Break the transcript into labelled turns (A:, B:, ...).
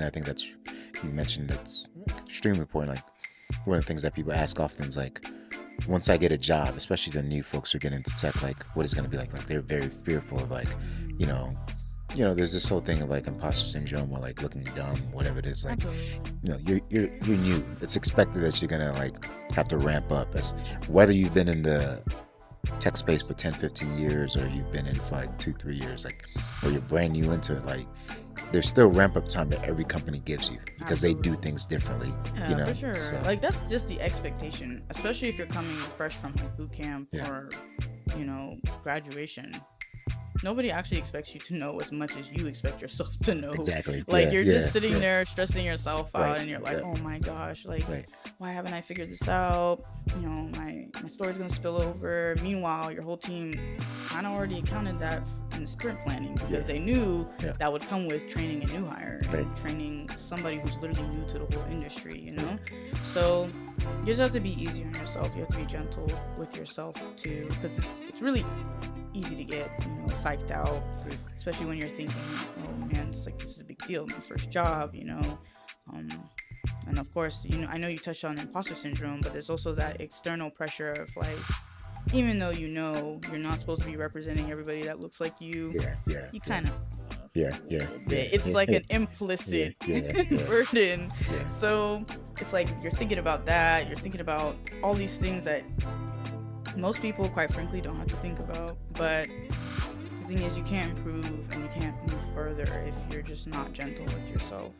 A: thing I think that's you mentioned that's extremely important. Like one of the things that people ask often is like, once I get a job, especially the new folks who get into tech, like what is going to be like they're very fearful of like, you know, there's this whole thing of like imposter syndrome or like looking dumb, whatever it is. Like, you're new. It's expected that you're gonna like have to ramp up. As whether you've been in the tech space for 10, 15 years or you've been in for like 2, 3 years, like, or you're brand new into it, like there's still ramp up time that every company gives you because they do things differently.
B: Yeah, for sure. So. Like that's just the expectation, especially if you're coming fresh from like boot camp or graduation. Nobody actually expects you to know as much as you expect yourself to know.
A: Exactly.
B: Like you're just sitting there stressing yourself out, and you're like, oh my gosh, like why haven't I figured this out? My story's gonna spill over. Meanwhile, your whole team kind of already accounted that in sprint planning because they knew that would come with training a new hire and training somebody who's literally new to the whole industry. So you just have to be easy on yourself. You have to be gentle with yourself too, because it's really easy to get psyched out, especially when you're thinking, oh man, it's like this is a big deal, my first job, and of course, I know you touched on imposter syndrome, but there's also that external pressure of like, even though you're not supposed to be representing everybody that looks like you, you kind of it's like an implicit burden. So it's like you're thinking about that, you're thinking about all these things that most people, quite frankly, don't have to think about. But the thing is, you can't improve and you can't move further if you're just not gentle with yourself.